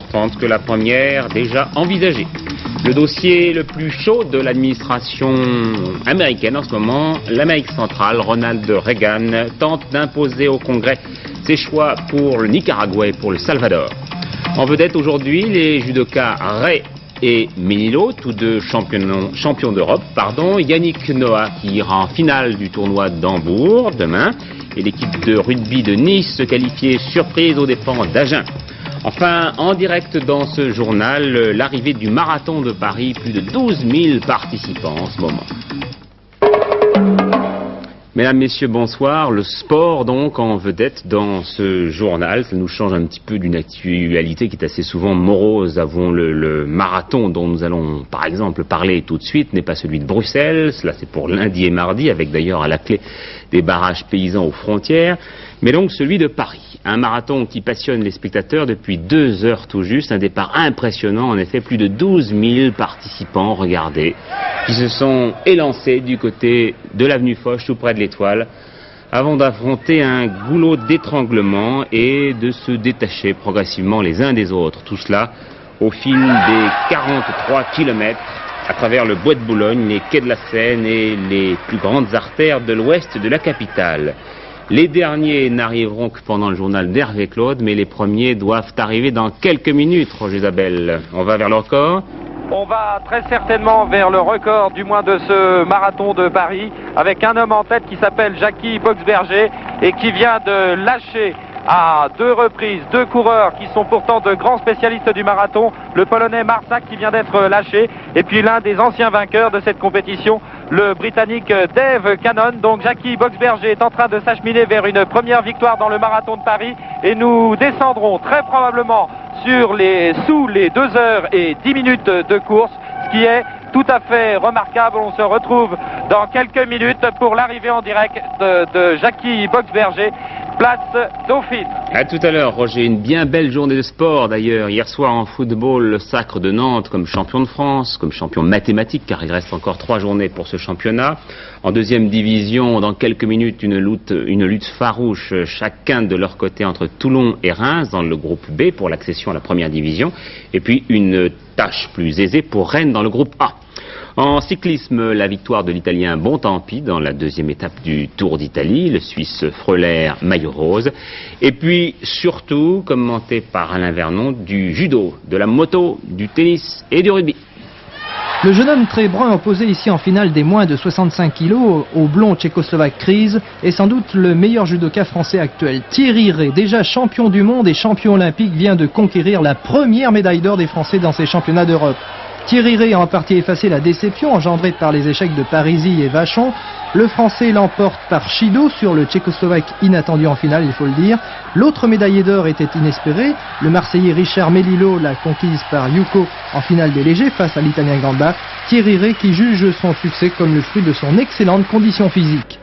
importante que la première déjà envisagée. Le dossier le plus chaud de l'administration américaine en ce moment, l'Amérique centrale, Ronald Reagan, tente d'imposer au Congrès ses choix pour le Nicaragua et pour le Salvador. En vedette aujourd'hui, les judokas Ray et Menilo, tous deux champions d'Europe, Yannick Noah qui ira en finale du tournoi d'Hambourg demain, et l'équipe de rugby de Nice se qualifiait surprise aux dépens d'Agen. Enfin, en direct dans ce journal, l'arrivée du marathon de Paris, plus de 12 000 participants en ce moment. Mesdames, Messieurs, bonsoir. Le sport, donc, en vedette dans ce journal. Ça nous change un petit peu d'une actualité qui est assez souvent morose. Avouons-le, le marathon dont nous allons, par exemple, parler tout de suite n'est pas celui de Bruxelles. Cela, c'est pour lundi et mardi, avec d'ailleurs à la clé des barrages paysans aux frontières. Mais donc celui de Paris. Un marathon qui passionne les spectateurs depuis 2 heures tout juste. Un départ impressionnant, en effet, plus de 12 000 participants, regardez, qui se sont élancés du côté de l'avenue Foch, tout près de l'Étoile, avant d'affronter un goulot d'étranglement et de se détacher progressivement les uns des autres. Tout cela au fil des 43 kilomètres à travers le bois de Boulogne, les quais de la Seine et les plus grandes artères de l'ouest de la capitale. Les derniers n'arriveront que pendant le journal d'Hervé Claude, mais les premiers doivent arriver dans quelques minutes, Roger Isabelle. On va vers le record ? On va très certainement vers le record du moins de ce marathon de Paris, avec un homme en tête qui s'appelle Jackie Boxberger et qui vient de lâcher à 2 reprises 2 coureurs qui sont pourtant de grands spécialistes du marathon, le Polonais Marsac qui vient d'être lâché, et puis l'un des anciens vainqueurs de cette compétition, le Britannique Dave Cannon. Donc Jackie Boxberger est en train de s'acheminer vers une première victoire dans le marathon de Paris, et nous descendrons très probablement sous les 2 heures et 10 minutes de course, ce qui est tout à fait remarquable. On se retrouve dans quelques minutes pour l'arrivée en direct de Jackie Boxberger, place Dauphine. À tout à l'heure, Roger. Une bien belle journée de sport d'ailleurs. Hier soir en football, le Sacre de Nantes comme champion de France, comme champion mathématique, car il reste encore 3 journées pour ce championnat. En deuxième division, dans quelques minutes, une lutte farouche, chacun de leur côté, entre Toulon et Reims dans le groupe B pour l'accession à la première division. Et puis une tâche plus aisée pour Rennes dans le groupe A. En cyclisme, la victoire de l'Italien Bontempi dans la 2e étape du Tour d'Italie, le Suisse Freuler maillot rose. Et puis surtout, commenté par Alain Vernon, du judo, de la moto, du tennis et du rugby. Le jeune homme très brun opposé ici en finale des moins de 65 kilos au blond tchécoslovaque Kriz est sans doute le meilleur judoka français actuel. Thierry Rey, déjà champion du monde et champion olympique, vient de conquérir la première médaille d'or des Français dans ces championnats d'Europe. Thierry Rey a en partie effacé la déception engendrée par les échecs de Parisi et Vachon. Le Français l'emporte par Chido sur le Tchécoslovaque inattendu en finale, il faut le dire. L'autre médaillé d'or était inespéré. Le Marseillais Richard Melillo l'a conquise par Yuko en finale des légers face à l'Italien Gamba. Thierry Rey qui juge son succès comme le fruit de son excellente condition physique.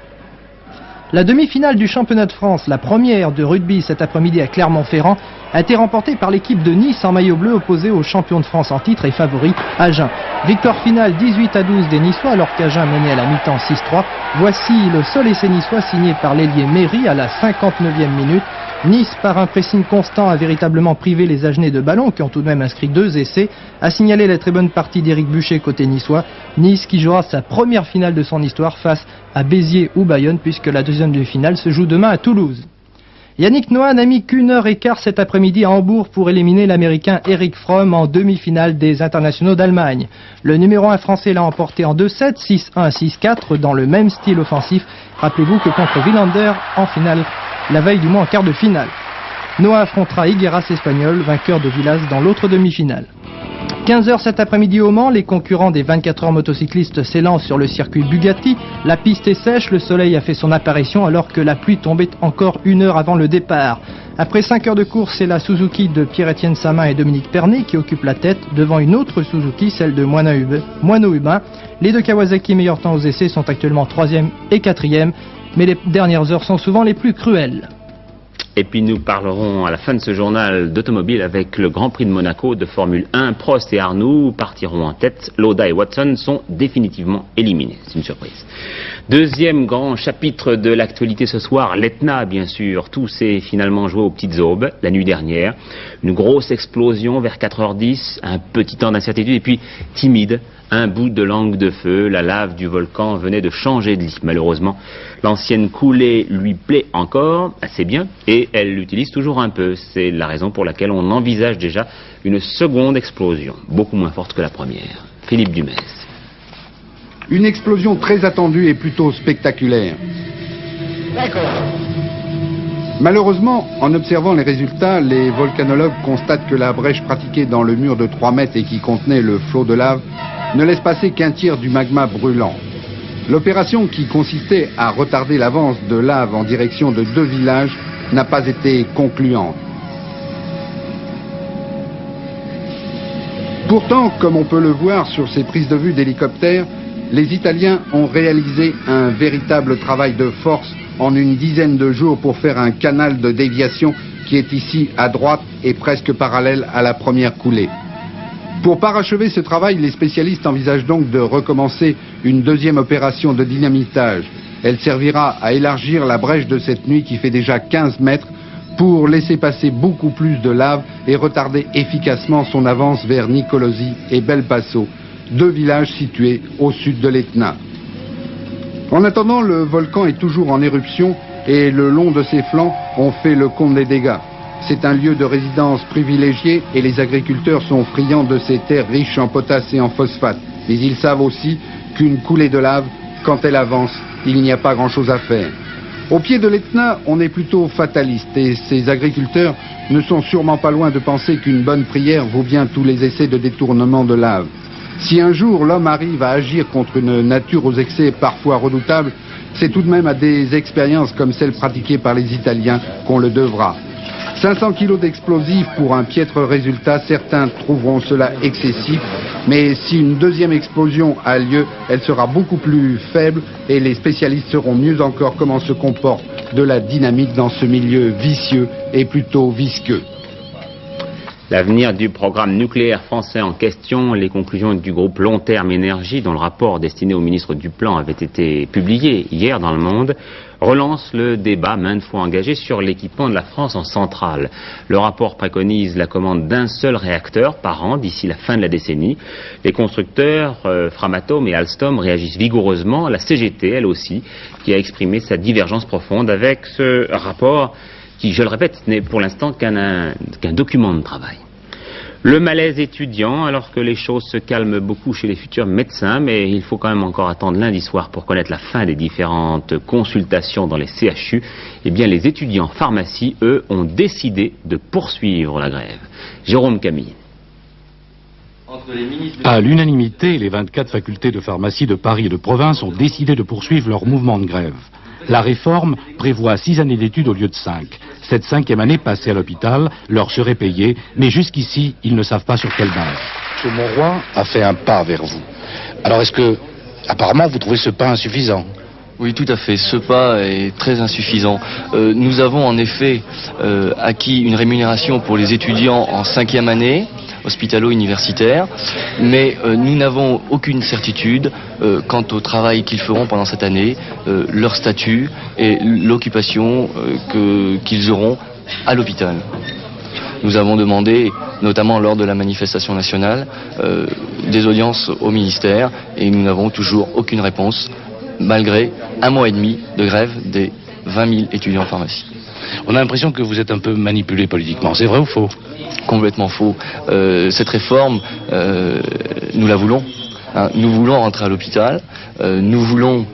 La demi-finale du championnat de France, la première de rugby cet après-midi à Clermont-Ferrand, a été remportée par l'équipe de Nice en maillot bleu opposée aux champions de France en titre et favori Agen. Victoire finale 18-12 des Niçois alors qu'Agen menait à la mi-temps 6-3. Voici le seul essai niçois signé par l'ailier Méry à la 59e minute. Nice, par un pressing constant, a véritablement privé les Agenais de ballon qui ont tout de même inscrit 2 essais. A signalé la très bonne partie d'Éric Buchet côté niçois. Nice qui jouera sa première finale de son histoire face à Béziers ou Bayonne puisque la deuxième demi-finale se joue demain à Toulouse. Yannick Noah n'a mis qu'1 heure et quart cet après-midi à Hambourg pour éliminer l'Américain Eric Fromm en demi-finale des internationaux d'Allemagne. Le numéro 1 français l'a emporté en 2-7, 6-1, 6-4 dans le même style offensif. Rappelez-vous que contre Wilander en finale, la veille du mois en quart de finale. Noah affrontera Higueras espagnol, vainqueur de Villas dans l'autre demi-finale. 15h cet après-midi au Mans, les concurrents des 24 heures motocyclistes s'élancent sur le circuit Bugatti. La piste est sèche, le soleil a fait son apparition alors que la pluie tombait encore 1 heure avant le départ. Après 5 heures de course, c'est la Suzuki de Pierre-Étienne Samin et Dominique Pernet qui occupe la tête devant une autre Suzuki, celle de Moineau-Hubin. Les 2 Kawasaki meilleurs temps aux essais sont actuellement 3e et 4e, mais les dernières heures sont souvent les plus cruelles. Et puis nous parlerons à la fin de ce journal d'automobile avec le Grand Prix de Monaco de Formule 1. Prost et Arnoux partiront en tête. Lauda et Watson sont définitivement éliminés. C'est une surprise. Deuxième grand chapitre de l'actualité ce soir, l'Etna bien sûr. Tout s'est finalement joué aux petites aubes la nuit dernière. Une grosse explosion vers 4h10, un petit temps d'incertitude et puis timide. Un bout de langue de feu, la lave du volcan venait de changer de lit. Malheureusement, l'ancienne coulée lui plaît encore assez bien et elle l'utilise toujours un peu. C'est la raison pour laquelle on envisage déjà une seconde explosion, beaucoup moins forte que la première. Philippe Dumais. Une explosion très attendue et plutôt spectaculaire. D'accord. Malheureusement, en observant les résultats, les volcanologues constatent que la brèche pratiquée dans le mur de 3 mètres et qui contenait le flot de lave ne laisse passer qu'un tiers du magma brûlant. L'opération qui consistait à retarder l'avance de lave en direction de 2 villages n'a pas été concluante. Pourtant, comme on peut le voir sur ces prises de vue d'hélicoptères, les Italiens ont réalisé un véritable travail de force en une dizaine de jours pour faire un canal de déviation qui est ici à droite et presque parallèle à la première coulée. Pour parachever ce travail, les spécialistes envisagent donc de recommencer une deuxième opération de dynamitage. Elle servira à élargir la brèche de cette nuit qui fait déjà 15 mètres pour laisser passer beaucoup plus de lave et retarder efficacement son avance vers Nicolosi et Belpasso, 2 villages situés au sud de l'Etna. En attendant, le volcan est toujours en éruption et le long de ses flancs, on fait le compte des dégâts. C'est un lieu de résidence privilégié et les agriculteurs sont friands de ces terres riches en potasse et en phosphate. Mais ils savent aussi qu'une coulée de lave, quand elle avance, il n'y a pas grand-chose à faire. Au pied de l'Etna, on est plutôt fataliste et ces agriculteurs ne sont sûrement pas loin de penser qu'une bonne prière vaut bien tous les essais de détournement de lave. Si un jour l'homme arrive à agir contre une nature aux excès parfois redoutables, c'est tout de même à des expériences comme celles pratiquées par les Italiens qu'on le devra. 500 kilos d'explosifs pour un piètre résultat, certains trouveront cela excessif, mais si une deuxième explosion a lieu, elle sera beaucoup plus faible et les spécialistes sauront mieux encore comment se comporte de la dynamique dans ce milieu vicieux et plutôt visqueux. L'avenir du programme nucléaire français en question, les conclusions du groupe Long Terme Énergie, dont le rapport destiné au ministre du Plan avait été publié hier dans Le Monde, relance le débat maintes fois engagé sur l'équipement de la France en centrale. Le rapport préconise la commande d'un seul réacteur par an d'ici la fin de la décennie. Les constructeurs Framatome et Alstom réagissent vigoureusement. La CGT, elle aussi, qui a exprimé sa divergence profonde avec ce rapport qui, je le répète, n'est pour l'instant qu'un document de travail. Le malaise étudiant, alors que les choses se calment beaucoup chez les futurs médecins, mais il faut quand même encore attendre lundi soir pour connaître la fin des différentes consultations dans les CHU, eh bien les étudiants en pharmacie, eux, ont décidé de poursuivre la grève. Jérôme Camille. À l'unanimité, les 24 facultés de pharmacie de Paris et de province ont décidé de poursuivre leur mouvement de grève. La réforme prévoit 6 années d'études au lieu de 5. Cette 5e année passée à l'hôpital leur serait payée, mais jusqu'ici, ils ne savent pas sur quelle base. M. Monroy a fait un pas vers vous. Alors est-ce que, apparemment, vous trouvez ce pas insuffisant? Oui, tout à fait. Ce pas est très insuffisant. Nous avons en effet acquis une rémunération pour les étudiants en 5e année, hospitalo-universitaire, mais nous n'avons aucune certitude quant au travail qu'ils feront pendant cette année, leur statut et l'occupation qu'ils auront à l'hôpital. Nous avons demandé, notamment lors de la manifestation nationale, des audiences au ministère et nous n'avons toujours aucune réponse, malgré 1 mois et demi de grève des 20 000 étudiants en pharmacie. On a l'impression que vous êtes un peu manipulé politiquement, c'est vrai ou faux? Complètement faux. Cette réforme, nous la voulons. Hein, nous voulons rentrer à l'hôpital, nous voulons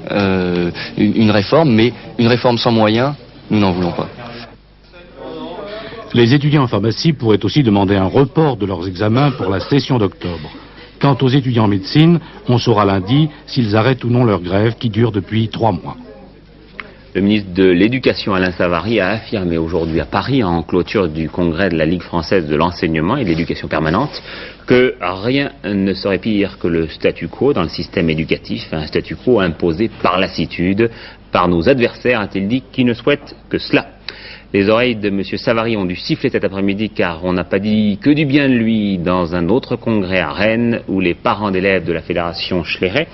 une réforme, mais une réforme sans moyens, nous n'en voulons pas. Les étudiants en pharmacie pourraient aussi demander un report de leurs examens pour la session d'octobre. Quant aux étudiants en médecine, on saura lundi s'ils arrêtent ou non leur grève qui dure depuis 3 mois. Le ministre de l'Éducation, Alain Savary, a affirmé aujourd'hui à Paris, en clôture du congrès de la Ligue française de l'enseignement et de l'éducation permanente, que rien ne serait pire que le statu quo dans le système éducatif, un statu quo imposé par lassitude, par nos adversaires, a-t-il dit, qui ne souhaitent que cela. Les oreilles de M. Savary ont dû siffler cet après-midi car on n'a pas dit que du bien de lui dans un autre congrès à Rennes où les parents d'élèves de la Fédération Schléret,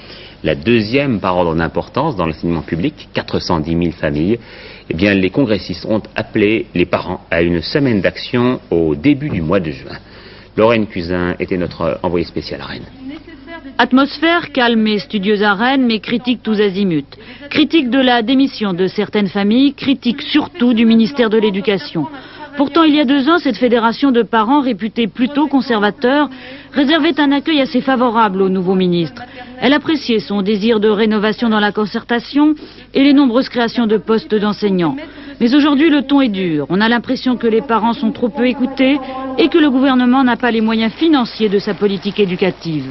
la deuxième par ordre d'importance dans l'enseignement public, 410 000 familles, eh bien les congressistes ont appelé les parents à une semaine d'action au début du mois de juin. Lorraine Cusin était notre envoyée spéciale à Rennes. Atmosphère calme et studieuse à Rennes, mais critique tous azimuts. Critique de la démission de certaines familles, critique surtout du ministère de l'Éducation. Pourtant, il y a 2 ans, cette fédération de parents, réputée plutôt conservateur, réservait un accueil assez favorable au nouveau ministre. Elle appréciait son désir de rénovation dans la concertation et les nombreuses créations de postes d'enseignants. Mais aujourd'hui, le ton est dur. On a l'impression que les parents sont trop peu écoutés et que le gouvernement n'a pas les moyens financiers de sa politique éducative.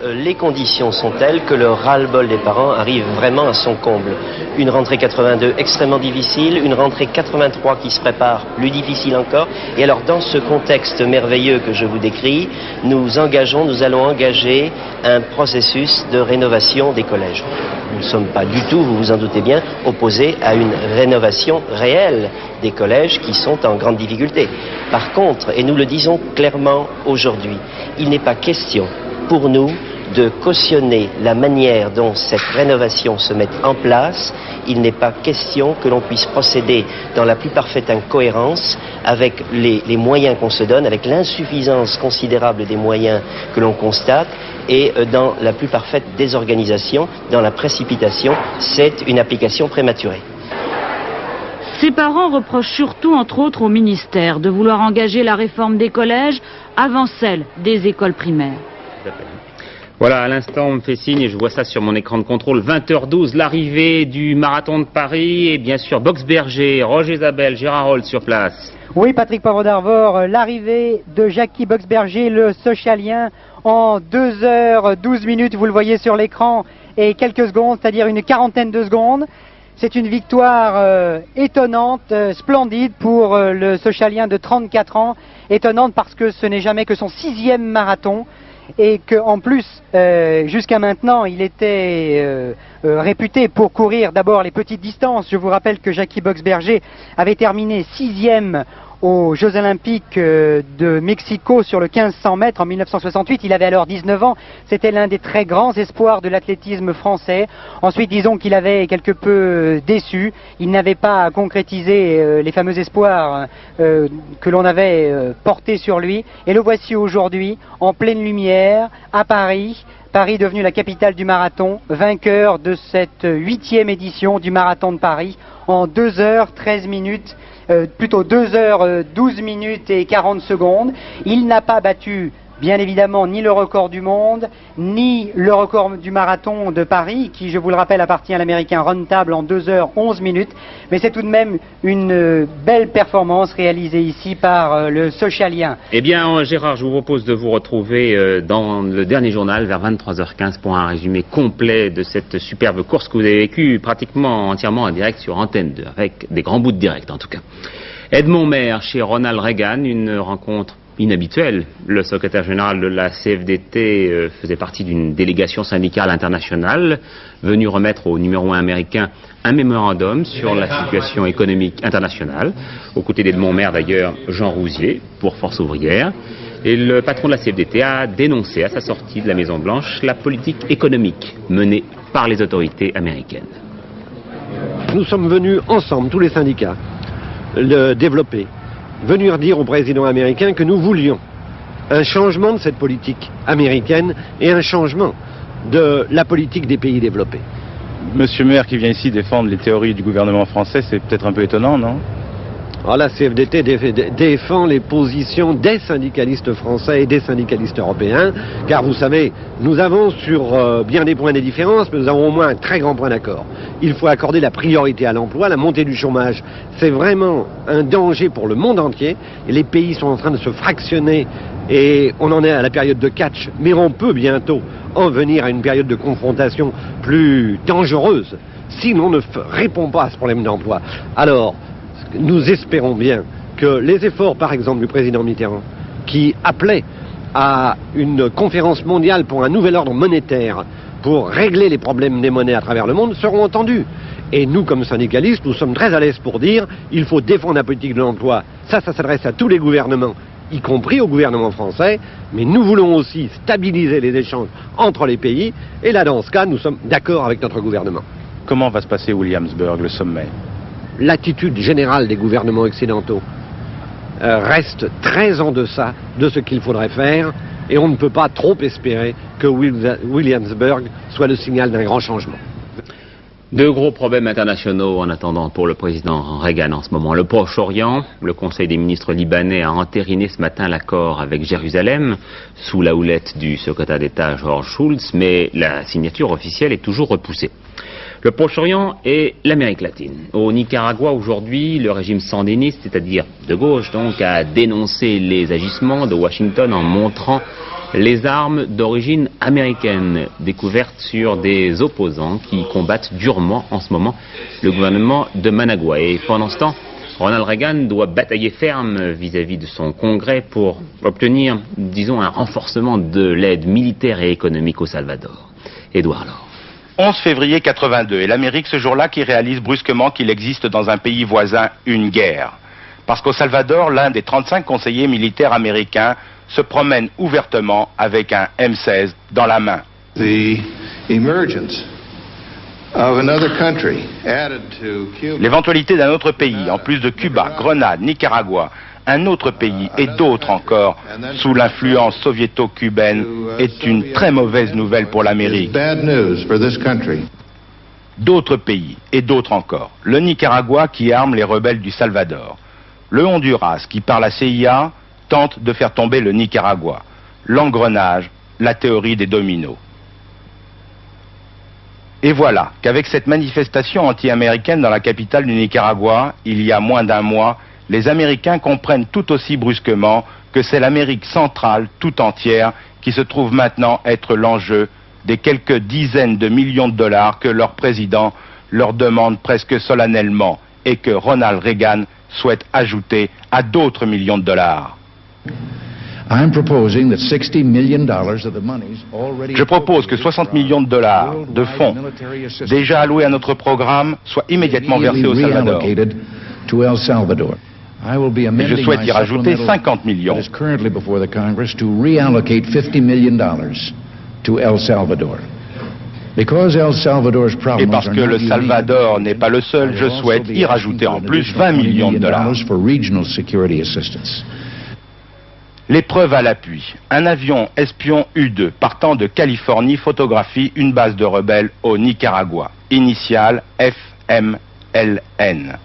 Les conditions sont telles que le ras-le-bol des parents arrive vraiment à son comble. Une rentrée 82 extrêmement difficile, une rentrée 83 qui se prépare, plus difficile encore. Et alors dans ce contexte merveilleux que je vous décris, nous allons engager un processus de rénovation des collèges. Nous ne sommes pas du tout, vous vous en doutez bien, opposés à une rénovation réelle des collèges qui sont en grande difficulté. Par contre, et nous le disons clairement aujourd'hui, il n'est pas question pour nous de cautionner la manière dont cette rénovation se met en place. Il n'est pas question que l'on puisse procéder dans la plus parfaite incohérence avec les moyens qu'on se donne, avec l'insuffisance considérable des moyens que l'on constate et dans la plus parfaite désorganisation, dans la précipitation. C'est une application prématurée. Ses parents reprochent surtout, entre autres, au ministère de vouloir engager la réforme des collèges avant celle des écoles primaires. Voilà, à l'instant, on me fait signe et je vois ça sur mon écran de contrôle. 20h12, l'arrivée du marathon de Paris et bien sûr Boxberger, Roger Isabelle, Gérard Holt sur place. Oui, Patrick Poivre d'Arvor, l'arrivée de Jackie Boxberger, le socialien, en 2h12, vous le voyez sur l'écran, et quelques secondes, c'est-à-dire une quarantaine de secondes. C'est une victoire étonnante, splendide pour le socialien de 34 ans. Étonnante parce que ce n'est jamais que son 6e marathon. Et qu'en plus, jusqu'à maintenant, il était réputé pour courir d'abord les petites distances. Je vous rappelle que Jackie Boxberger avait terminé 6e aux Jeux Olympiques de Mexico sur le 1500 mètres en 1968. Il avait alors 19 ans. C'était l'un des très grands espoirs de l'athlétisme français. Ensuite, disons qu'il avait quelque peu déçu. Il n'avait pas concrétisé les fameux espoirs que l'on avait portés sur lui. Et le voici aujourd'hui, en pleine lumière, à Paris. Paris devenu la capitale du marathon, vainqueur de cette 8e édition du marathon de Paris en 2h13 minutes. Plutôt 2h12 minutes et 40 secondes. Il n'a pas battu, bien évidemment, ni le record du monde, ni le record du marathon de Paris, qui, je vous le rappelle, appartient à l'américain Ron Table en 2h11 minutes. Mais c'est tout de même une belle performance réalisée ici par le socialien. Eh bien, Gérard, je vous propose de vous retrouver dans le dernier journal vers 23h15 pour un résumé complet de cette superbe course que vous avez vécue pratiquement entièrement en direct sur Antenne 2, avec des grands bouts de direct en tout cas. Edmond Maire chez Ronald Reagan, une rencontre inhabituelle. Le secrétaire général de la CFDT faisait partie d'une délégation syndicale internationale venue remettre au numéro 1 américain un mémorandum sur la situation économique internationale. Aux côtés d'Edmond Maire d'ailleurs, Jean Rousier pour Force ouvrière. Et le patron de la CFDT a dénoncé à sa sortie de la Maison Blanche la politique économique menée par les autorités américaines. Nous sommes venus ensemble, tous les syndicats, le développer. Venir dire au président américain que nous voulions un changement de cette politique américaine et un changement de la politique des pays développés. Monsieur Maire qui vient ici défendre les théories du gouvernement français, c'est peut-être un peu étonnant, non? Alors la CFDT défend les positions des syndicalistes français et des syndicalistes européens, car vous savez, nous avons sur bien des points des différences, mais nous avons au moins un très grand point d'accord. Il faut accorder la priorité à l'emploi, la montée du chômage, c'est vraiment un danger pour le monde entier, et les pays sont en train de se fractionner, et on en est à la période de catch, mais on peut bientôt en venir à une période de confrontation plus dangereuse, si l'on ne répond pas à ce problème d'emploi. Alors, nous espérons bien que les efforts, par exemple, du président Mitterrand, qui appelait à une conférence mondiale pour un nouvel ordre monétaire, pour régler les problèmes des monnaies à travers le monde, seront entendus. Et nous, comme syndicalistes, nous sommes très à l'aise pour dire il faut défendre la politique de l'emploi. Ça s'adresse à tous les gouvernements, y compris au gouvernement français, mais nous voulons aussi stabiliser les échanges entre les pays, et là, dans ce cas, nous sommes d'accord avec notre gouvernement. Comment va se passer Williamsburg, le sommet? L'attitude générale des gouvernements occidentaux reste très en deçà de ce qu'il faudrait faire, et on ne peut pas trop espérer que Williamsburg soit le signal d'un grand changement. Deux gros problèmes internationaux en attendant pour le président Reagan en ce moment. Le Proche-Orient, le Conseil des ministres libanais a entériné ce matin l'accord avec Jérusalem, sous la houlette du secrétaire d'État George Shultz, mais la signature officielle est toujours repoussée. Le Proche-Orient et l'Amérique latine. Au Nicaragua, aujourd'hui, le régime sandiniste, c'est-à-dire de gauche, donc, a dénoncé les agissements de Washington en montrant les armes d'origine américaine découvertes sur des opposants qui combattent durement en ce moment le gouvernement de Managua. Et pendant ce temps, Ronald Reagan doit batailler ferme vis-à-vis de son Congrès pour obtenir, disons, un renforcement de l'aide militaire et économique au Salvador. Édouard Laure. 11 février 82, et l'Amérique ce jour-là qui réalise brusquement qu'il existe dans un pays voisin une guerre. Parce qu'au Salvador, l'un des 35 conseillers militaires américains se promène ouvertement avec un M16 dans la main. L'éventualité d'un autre pays, en plus de Cuba, Grenade, Nicaragua, un autre pays et d'autres encore, sous l'influence soviéto-cubaine, est une très mauvaise nouvelle pour l'Amérique. D'autres pays et d'autres encore. Le Nicaragua qui arme les rebelles du Salvador. Le Honduras qui, par la CIA, tente de faire tomber le Nicaragua. L'engrenage, la théorie des dominos. Et voilà qu'avec cette manifestation anti-américaine dans la capitale du Nicaragua, il y a moins d'un mois, les Américains comprennent tout aussi brusquement que c'est l'Amérique centrale tout entière qui se trouve maintenant être l'enjeu des quelques dizaines de millions de dollars que leur président leur demande presque solennellement et que Ronald Reagan souhaite ajouter à d'autres millions de dollars. Je propose que 60 millions de dollars de fonds déjà alloués à notre programme soient immédiatement versés au Salvador. Et je souhaite y rajouter 50 millions. Et parce que le Salvador n'est pas le seul, je souhaite y rajouter en plus 20 millions de dollars. Les preuves à l'appui. Un avion espion U-2 partant de Californie photographie une base de rebelles au Nicaragua. Initiale FMLN.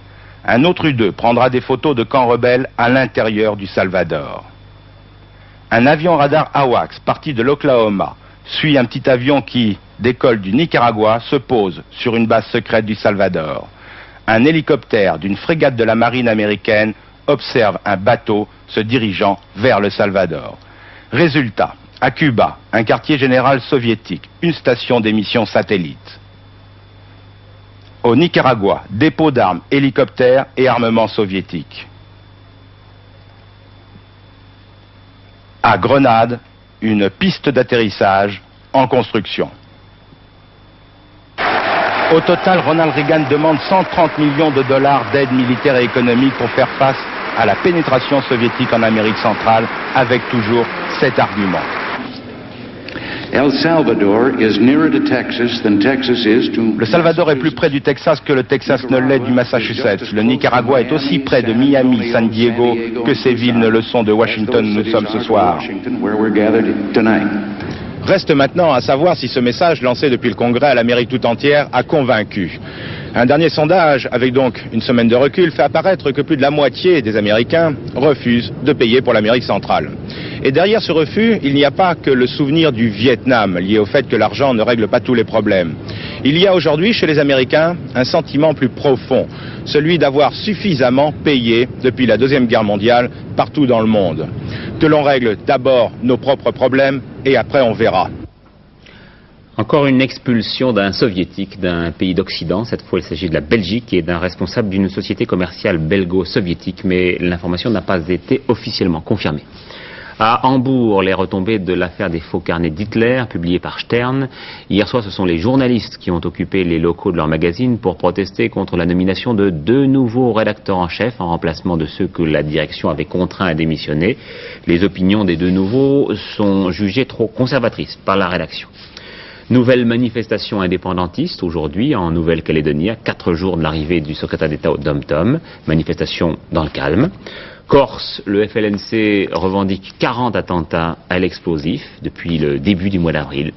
Un autre U-2 prendra des photos de camps rebelles à l'intérieur du Salvador. Un avion radar AWACS parti de l'Oklahoma suit un petit avion qui décolle du Nicaragua, se pose sur une base secrète du Salvador. Un hélicoptère d'une frégate de la marine américaine observe un bateau se dirigeant vers le Salvador. Résultat, à Cuba, un quartier général soviétique, une station d'émission satellite. Au Nicaragua, dépôt d'armes, hélicoptères et armements soviétiques. À Grenade, une piste d'atterrissage en construction. Au total, Ronald Reagan demande 130 millions de dollars d'aide militaire et économique pour faire face à la pénétration soviétique en Amérique centrale, avec toujours cet argument. Le Salvador est plus près du Texas que le Texas ne l'est du Massachusetts. Le Nicaragua est aussi près de Miami, San Diego, que ces villes ne le sont de Washington où nous sommes ce soir. Reste maintenant à savoir si ce message lancé depuis le Congrès à l'Amérique tout entière a convaincu. Un dernier sondage, avec donc une semaine de recul, fait apparaître que plus de la moitié des Américains refusent de payer pour l'Amérique centrale. Et derrière ce refus, il n'y a pas que le souvenir du Vietnam, lié au fait que l'argent ne règle pas tous les problèmes. Il y a aujourd'hui chez les Américains un sentiment plus profond, celui d'avoir suffisamment payé depuis la Deuxième Guerre mondiale partout dans le monde. Que l'on règle d'abord nos propres problèmes et après on verra. Encore une expulsion d'un soviétique d'un pays d'Occident. Cette fois, il s'agit de la Belgique et d'un responsable d'une société commerciale belgo-soviétique, mais l'information n'a pas été officiellement confirmée. À Hambourg, les retombées de l'affaire des faux carnets d'Hitler, publiés par Stern. Hier soir, ce sont les journalistes qui ont occupé les locaux de leur magazine pour protester contre la nomination de 2 nouveaux rédacteurs en chef en remplacement de ceux que la direction avait contraints à démissionner. Les opinions des 2 nouveaux sont jugées trop conservatrices par la rédaction. Nouvelle manifestation indépendantiste aujourd'hui en Nouvelle-Calédonie, à 4 jours de l'arrivée du secrétaire d'État au Dom-Tom. Manifestation dans le calme. Corse, le FLNC revendique 40 attentats à l'explosif depuis le début du mois d'avril.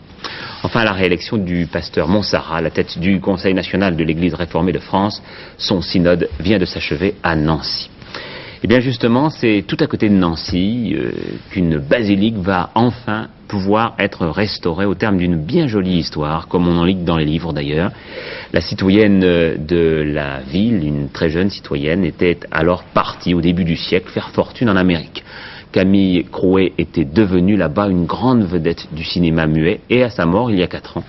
Enfin, la réélection du pasteur Montsara à la tête du Conseil national de l'Église réformée de France. Son synode vient de s'achever à Nancy. Et bien justement, c'est tout à côté de Nancy qu'une basilique va enfin pouvoir être restaurée au terme d'une bien jolie histoire, comme on en lit dans les livres d'ailleurs. La citoyenne de la ville, une très jeune citoyenne, était alors partie au début du siècle faire fortune en Amérique. Camille Crouet était devenue là-bas une grande vedette du cinéma muet et à sa mort, il y a 4 ans,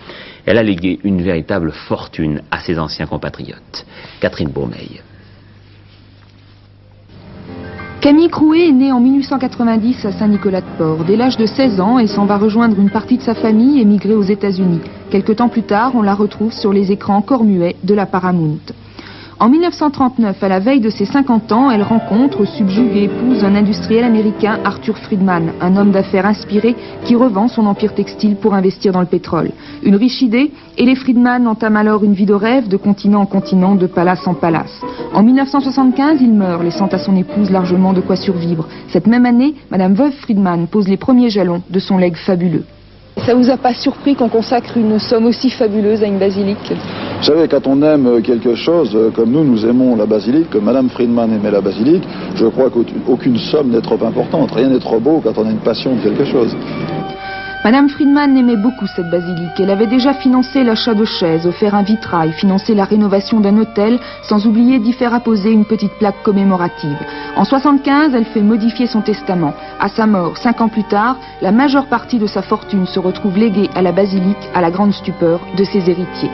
elle a légué une véritable fortune à ses anciens compatriotes. Catherine Beaumeil. Camille Crouet est née en 1890 à Saint-Nicolas-de-Port. Dès l'âge de 16 ans, elle s'en va rejoindre une partie de sa famille émigrée aux États-Unis. Quelque temps plus tard, on la retrouve sur les écrans encore muets de la Paramount. En 1939, à la veille de ses 50 ans, elle rencontre, subjugue et épouse un industriel américain, Arthur Friedman, un homme d'affaires inspiré qui revend son empire textile pour investir dans le pétrole. Une riche idée, et les Friedman entament alors une vie de rêve, de continent en continent, de palace en palace. En 1975, il meurt, laissant à son épouse largement de quoi survivre. Cette même année, Madame Veuve Friedman pose les premiers jalons de son legs fabuleux. Ça vous a pas surpris qu'on consacre une somme aussi fabuleuse à une basilique? Vous savez, quand on aime quelque chose, comme nous aimons la basilique, comme Madame Friedman aimait la basilique, je crois qu'aucune somme n'est trop importante. Rien n'est trop beau quand on a une passion de quelque chose. Madame Friedman aimait beaucoup cette basilique. Elle avait déjà financé l'achat de chaises, offert un vitrail, financé la rénovation d'un hôtel, sans oublier d'y faire apposer une petite plaque commémorative. En 1975, elle fait modifier son testament. À sa mort, 5 ans plus tard, la majeure partie de sa fortune se retrouve léguée à la basilique, à la grande stupeur de ses héritiers.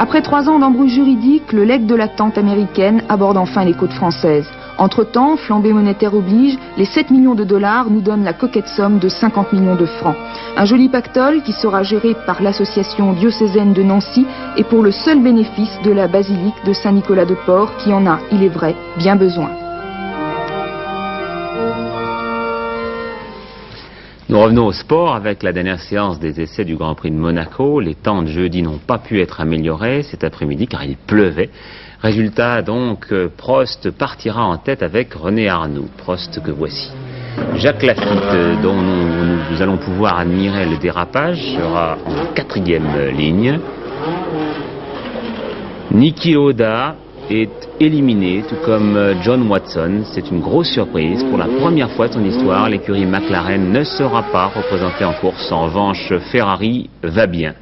Après 3 ans d'embrouille juridique, le legs de la tante américaine aborde enfin les côtes françaises. Entre-temps, flambée monétaire oblige, les 7 millions de dollars nous donnent la coquette somme de 50 millions de francs. Un joli pactole qui sera géré par l'association diocésaine de Nancy et pour le seul bénéfice de la basilique de Saint-Nicolas-de-Port qui en a, il est vrai, bien besoin. Nous revenons au sport avec la dernière séance des essais du Grand Prix de Monaco. Les temps de jeudi n'ont pas pu être améliorés cet après-midi car il pleuvait. Résultat donc, Prost partira en tête avec René Arnoux. Prost que voici. Jacques Lafitte, dont nous allons pouvoir admirer le dérapage, sera en 4e ligne. Niki Lauda est éliminé, tout comme John Watson. C'est une grosse surprise. Pour la première fois de son histoire, l'écurie McLaren ne sera pas représentée en course. En revanche, Ferrari va bien.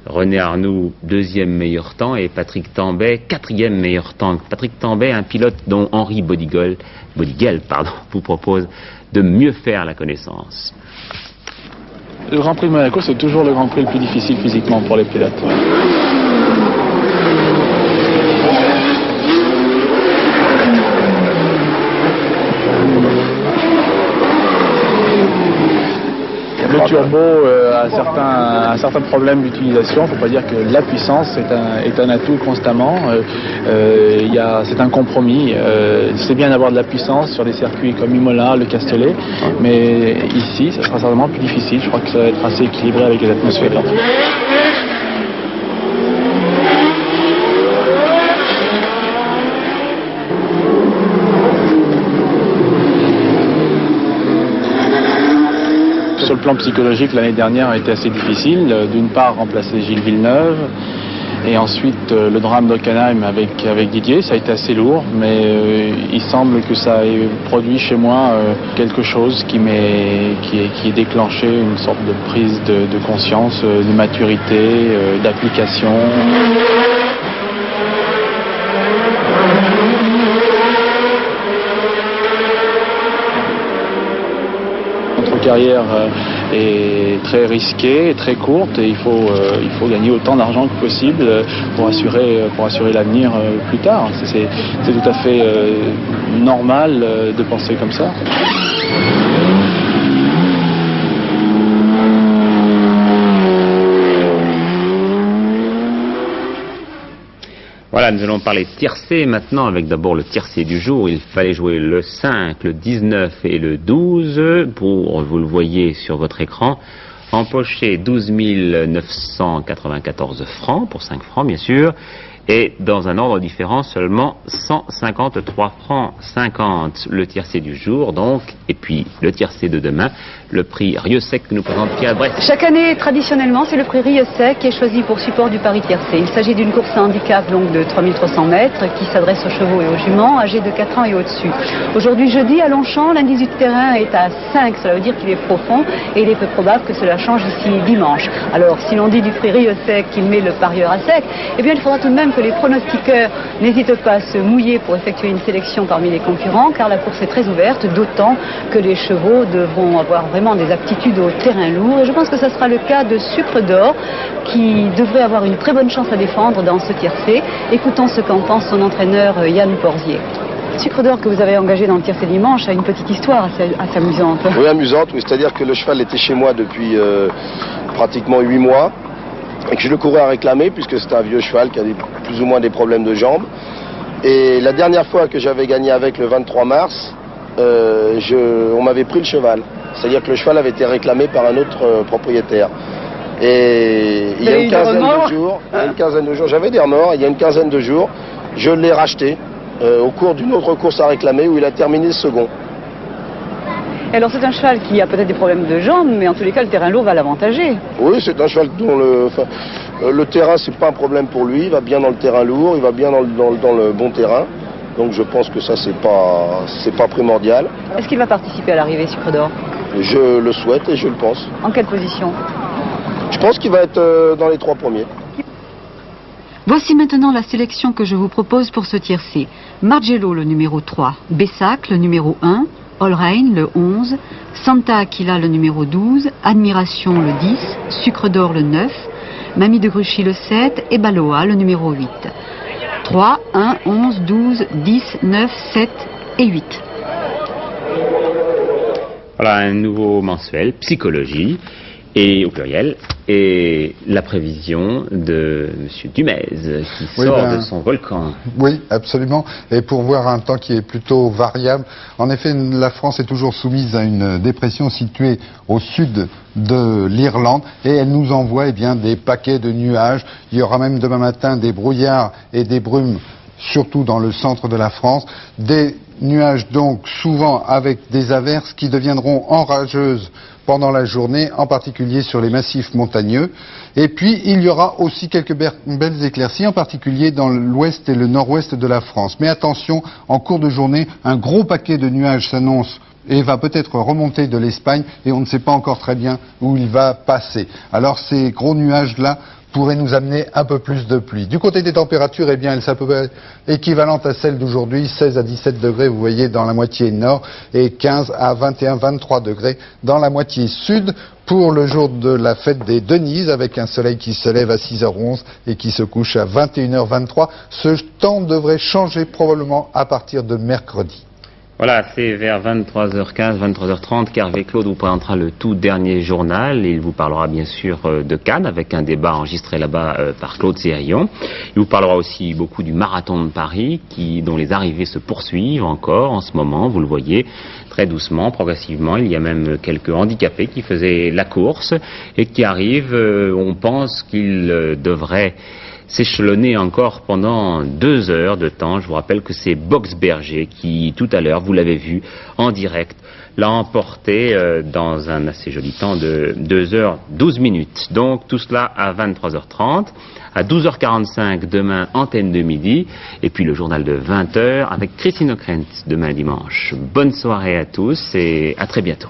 René Arnoux, 2e meilleur temps, et Patrick Tambay, 4e meilleur temps. Patrick Tambay, un pilote dont Henri Bodiguel vous propose de mieux faire la connaissance. Le Grand Prix de Monaco, c'est toujours le Grand Prix le plus difficile physiquement pour les pilotes. Le turbo a un certain problème d'utilisation. Il ne faut pas dire que la puissance est un atout constamment. C'est un compromis. C'est bien d'avoir de la puissance sur des circuits comme Imola, le Castellet, mais ici, ça sera certainement plus difficile. Je crois que ça va être assez équilibré avec les atmosphères. Sur le plan psychologique, l'année dernière a été assez difficile. D'une part, remplacer Gilles Villeneuve, et ensuite le drame d'Hockenheim avec Didier, ça a été assez lourd, mais il semble que ça ait produit chez moi quelque chose qui est déclenché, une sorte de prise de conscience, de maturité, d'application. Carrière est très risquée, très courte, et il faut gagner autant d'argent que possible pour assurer l'avenir plus tard. C'est tout à fait normal de penser comme ça. Voilà, nous allons parler tiercé maintenant, avec d'abord le tiercé du jour. Il fallait jouer le 5, le 19 et le 12 pour, vous le voyez sur votre écran, empocher 12 994 francs, pour 5 francs bien sûr, et dans un ordre différent seulement 153 francs 50 le tiercé du jour donc, et puis le tiercé de demain, le prix Rieux-Sec que nous présente Pierre Brest. Chaque année, traditionnellement, c'est le prix Rieux-Sec qui est choisi pour support du pari tiercé. Il s'agit d'une course à handicap longue de 3300 mètres qui s'adresse aux chevaux et aux juments âgés de 4 ans et au-dessus. Aujourd'hui jeudi à Longchamp, l'indice du terrain est à 5, cela veut dire qu'il est profond et il est peu probable que cela change ici dimanche. Alors si l'on dit du prix Rieux-Sec qu'il met le parieur à sec, eh bien il faudra tout de même que les pronostiqueurs n'hésitent pas à se mouiller pour effectuer une sélection parmi les concurrents, car la course est très ouverte, d'autant que les chevaux devront avoir vraiment des aptitudes au terrain lourd. Et je pense que ce sera le cas de Sucre d'Or, qui devrait avoir une très bonne chance à défendre dans ce tiercé. Écoutons ce qu'en pense son entraîneur Yann Porzier. Sucre d'Or, que vous avez engagé dans le tiercé dimanche, a une petite histoire assez amusante. Oui, amusante, oui. C'est-à-dire que le cheval était chez moi depuis pratiquement 8 mois. Et que je le courais à réclamer, puisque c'est un vieux cheval qui a plus ou moins des problèmes de jambes. Et la dernière fois que j'avais gagné avec, le 23 mars, on m'avait pris le cheval. C'est-à-dire que le cheval avait été réclamé par un autre propriétaire. Et il y a une quinzaine de jours, j'avais des remords, et il y a une quinzaine de jours, je l'ai racheté au cours d'une autre course à réclamer où il a terminé second. Alors c'est un cheval qui a peut-être des problèmes de jambes, mais en tous les cas le terrain lourd va l'avantager. Oui, c'est un cheval dont le terrain c'est pas un problème pour lui, il va bien dans le terrain lourd, il va bien dans le bon terrain. Donc je pense que ça c'est pas primordial. Est-ce qu'il va participer à l'arrivée Sucre d'Or? Je le souhaite et je le pense. En quelle position? Je pense qu'il va être dans les 3 premiers. Voici maintenant la sélection que je vous propose pour ce tiercé. Margello le numéro 3, Bessac le numéro 1, Allrein le 11, Santa Aquila le numéro 12, Admiration le 10, Sucre d'Or le 9, Mamie de Gruchy le 7 et Baloa le numéro 8. 3, 1, 11, 12, 10, 9, 7 et 8. Voilà un nouveau mensuel, Psychologie, et au pluriel, et la prévision de M. Dumez, qui sort de son volcan. Oui, absolument. Et pour voir un temps qui est plutôt variable, en effet, la France est toujours soumise à une dépression située au sud de l'Irlande, et elle nous envoie des paquets de nuages. Il y aura même demain matin des brouillards et des brumes, surtout dans le centre de la France. Des nuages donc souvent avec des averses qui deviendront orageuses pendant la journée, en particulier sur les massifs montagneux. Et puis, il y aura aussi quelques belles éclaircies, en particulier dans l'ouest et le nord-ouest de la France. Mais attention, en cours de journée, un gros paquet de nuages s'annonce et va peut-être remonter de l'Espagne, et on ne sait pas encore très bien où il va passer. Alors, ces gros nuages-là pourrait nous amener un peu plus de pluie. Du côté des températures, eh bien, elles sont à peu près équivalentes à celles d'aujourd'hui, 16 à 17 degrés, vous voyez, dans la moitié nord, et 15 à 21, 23 degrés dans la moitié sud, pour le jour de la fête des Denises, avec un soleil qui se lève à 6h11 et qui se couche à 21h23. Ce temps devrait changer probablement à partir de mercredi. Voilà, c'est vers 23h15, 23h30 qu'Hervé Claude vous présentera le tout dernier journal. Il vous parlera bien sûr de Cannes, avec un débat enregistré là-bas par Claude Sérillon. Il vous parlera aussi beaucoup du marathon de Paris, dont les arrivées se poursuivent encore en ce moment, vous le voyez, très doucement, progressivement. Il y a même quelques handicapés qui faisaient la course et qui arrivent. On pense qu'ils devraient s'échelonner encore pendant 2 heures de temps. Je vous rappelle que c'est Boxberger qui, tout à l'heure, vous l'avez vu en direct, l'a emporté dans un assez joli temps de 2h12. Donc tout cela à 23h30, à 12h45 demain, antenne de midi, et puis le journal de 20h avec Christine Ockrent demain dimanche. Bonne soirée à tous et à très bientôt.